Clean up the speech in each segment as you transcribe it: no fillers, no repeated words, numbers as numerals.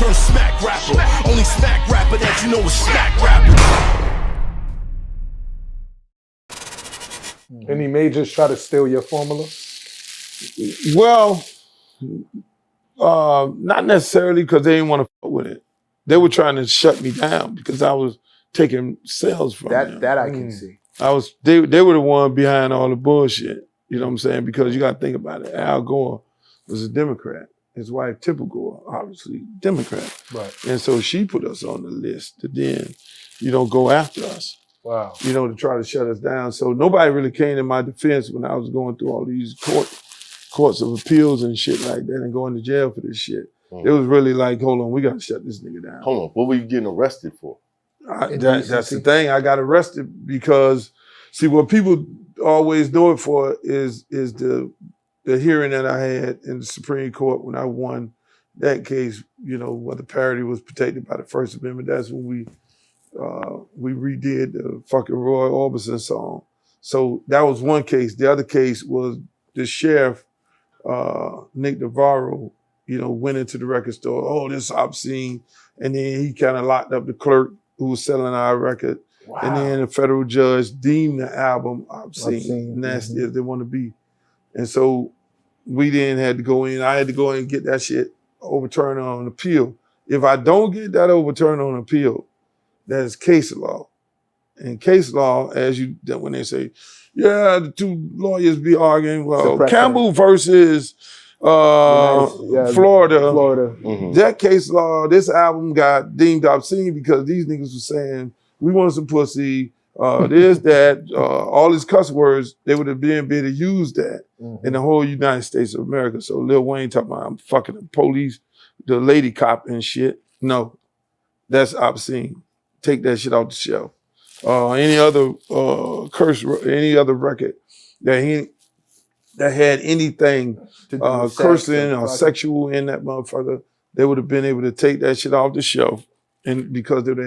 turned smack rapper. Only smack rapper that you know is smack rapper. Any majors try to steal your formula? Well, not necessarily because they didn't want to fuck with it. They were trying to shut me down because I was taking sales from them. That I can see. They were the one behind all the bullshit. You know what I'm saying? Because you got to think about it. Al Gore was a Democrat. His wife, Tipple Gore, obviously Democrat. Right. And so she put us on the list to then, go after us. Wow. To try to shut us down. So nobody really came in my defense when I was going through all these courts of appeals and shit like that and going to jail for this shit. It was really like, hold on, we got to shut this nigga down. Hold on, what were you getting arrested for? That's the thing. I got arrested because, see, what people always do it for is the hearing that I had in the Supreme Court when I won that case, where the parody was protected by the First Amendment. That's when we redid the fucking Roy Orbison song. So that was one case. The other case was the sheriff, Nick Navarro, went into the record store. Oh, this is obscene. And then he kind of locked up the clerk who was selling our record. Wow. And then the federal judge deemed the album obscene, nasty as they want to be. And so we then had to go in. I had to go in and get that shit overturned on appeal. If I don't get that overturned on appeal, that is case law. And case law, when they say, yeah, the two lawyers be arguing, well, Campbell versus Florida. Mm-hmm. That case law, this album got deemed obscene because these niggas were saying, we want some pussy, this, that, all these cuss words, they would have been able to use that in the whole United States of America. So Lil Wayne talking about, I'm fucking the police, the lady cop and shit. No, that's obscene. Take that shit off the shelf. Any other any other record that had anything cursing or sexual in that motherfucker, they would have been able to take that shit off the shelf, and because they'd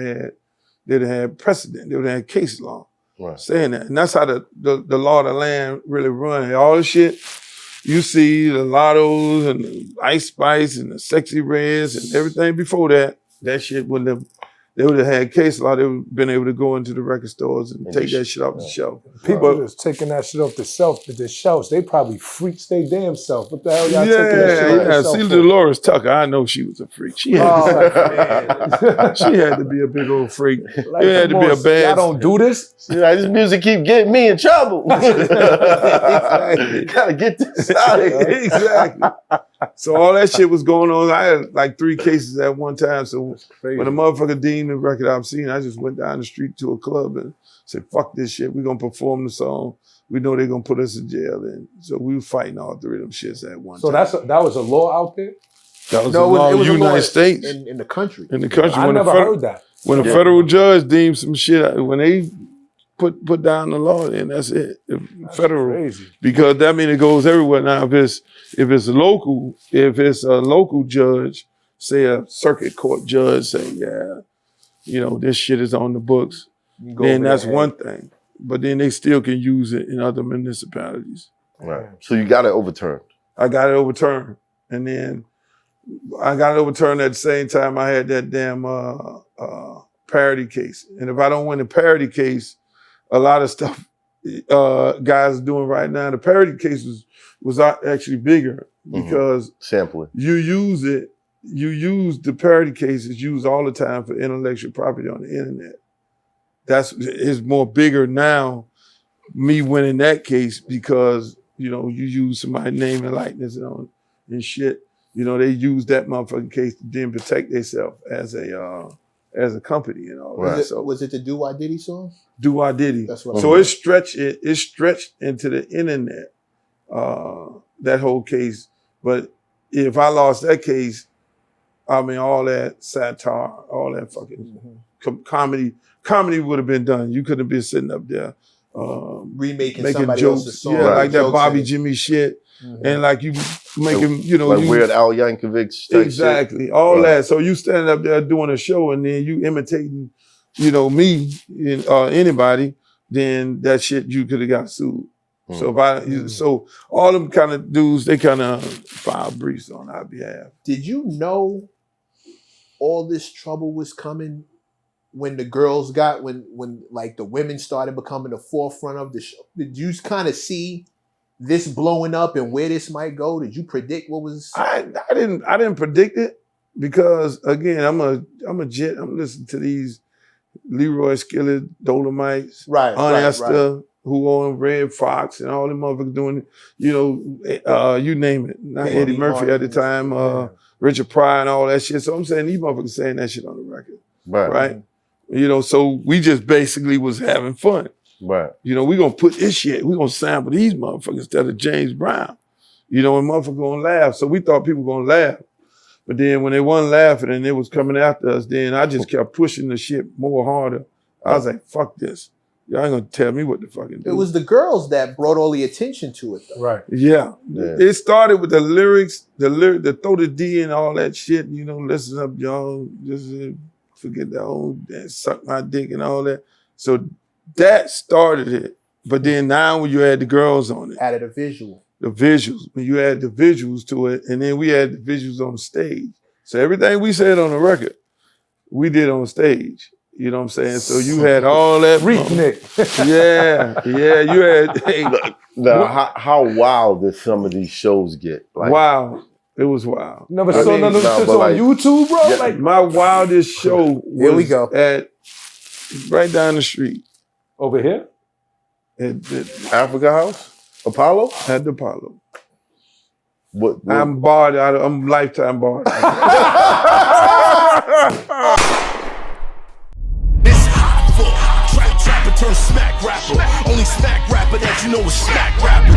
have had precedent, they would have had case law saying that, and that's how the law of the land really run. All the shit you see, the Lottos and the Ice Spice and the Sexy Reds and everything before that, that shit wouldn't have. They would have had case law. They would have been able to go into the record stores and take that shit off the shelf. People just taking that shit off the shelves. They probably freaks their damn self. What the hell y'all taking that shit off the shelf? See, Dolores Tucker, I know she was a freak. She had to be a big old freak. Like, it had to be a bad. Y'all don't do this? This music keep getting me in trouble. Exactly. Gotta get this out of here. Exactly. So all that shit was going on. I had like 3 cases at one time. So when a motherfucker deemed the record obscene, I just went down the street to a club and said, fuck this shit. We're going to perform the song. We know they're going to put us in jail. And so we were fighting all 3 of them shits at one time. So that was a law out there? That was a law in the United States. In the country? In the country. I never heard that. When a federal judge deemed some shit, when they put down the law, then that's it. That's federal. Crazy. Because that means it goes everywhere now. If it's a local judge, say a circuit court judge, say, this shit is on the books, then that's one thing. But then they still can use it in other municipalities. Right. So you got it overturned. I got it overturned. And then I got it overturned at the same time I had that damn parody case. And if I don't win the parody case, a lot of stuff guys are doing right now, the parody case was actually bigger because sampling. You use the parody cases used all the time for intellectual property on the internet. It's more bigger now, me winning that case because, you use somebody's name and likeness and shit. They use that motherfucking case to then protect themselves as a company and all that. So was it the Do I Diddy song? Do I Diddy. That's what so it stretched into the internet, that whole case. But if I lost that case, I mean, all that satire, all that fucking comedy would have been done. You couldn't have been sitting up there remaking making somebody jokes. else's song. Yeah, like that Bobby Jimmy shit. And like you making, like Weird Al Yankovic exactly, shit. All that. So you standing up there doing a show and then you imitating, me or anybody, then that shit you could have got sued. So so all them kind of dudes, they kind of filed briefs on our behalf. Did you know all this trouble was coming when the girls got when like the women started becoming the forefront of the show? Did you kind of see this blowing up and where this might go? Did you predict what was? I didn't predict it because again I'm listening to these Leroy Skillet, Dolomites, Right, Esther, who on Red Fox and all them motherfuckers doing it, you know, you name it. Not Eddie Murphy at the time, Richard Pryor and all that shit. So I'm saying these motherfuckers saying that shit on the record. Right. You know, so we just basically was having fun. Right. You know, we gonna put this shit, we gonna sample these motherfuckers instead of James Brown. You know, and motherfuckers gonna laugh. So we thought people gonna laugh. But then when they wasn't laughing and they was coming after us, then I just kept pushing the shit more harder. I was like, fuck this. Y'all ain't gonna tell me what to fucking do. It was the girls that brought all the attention to it, though. Right. Yeah. It started with the lyrics, the throw the D and all that shit, you know, listen up, y'all. Just forget the old suck my dick and all that. So that started it. But then now when you add the girls on it. Added a visual. The visuals, when you add the visuals to it, and then we had the visuals on stage. So everything we said on the record, we did on stage. You know what I'm saying? So you had all that. FREAKNIK. Yeah, you had. Now, how wild did some of these shows get? Like, wow. It was wild. Never saw none of this on YouTube, bro? Yeah, like my wildest show was Here we go. at right down the street. Over here? At Africa House? Apollo? At the Apollo. What? I'm barred out. I'm lifetime barred. This hot for trapper turn smack rapper. Only smack rapper that you know is smack rapper.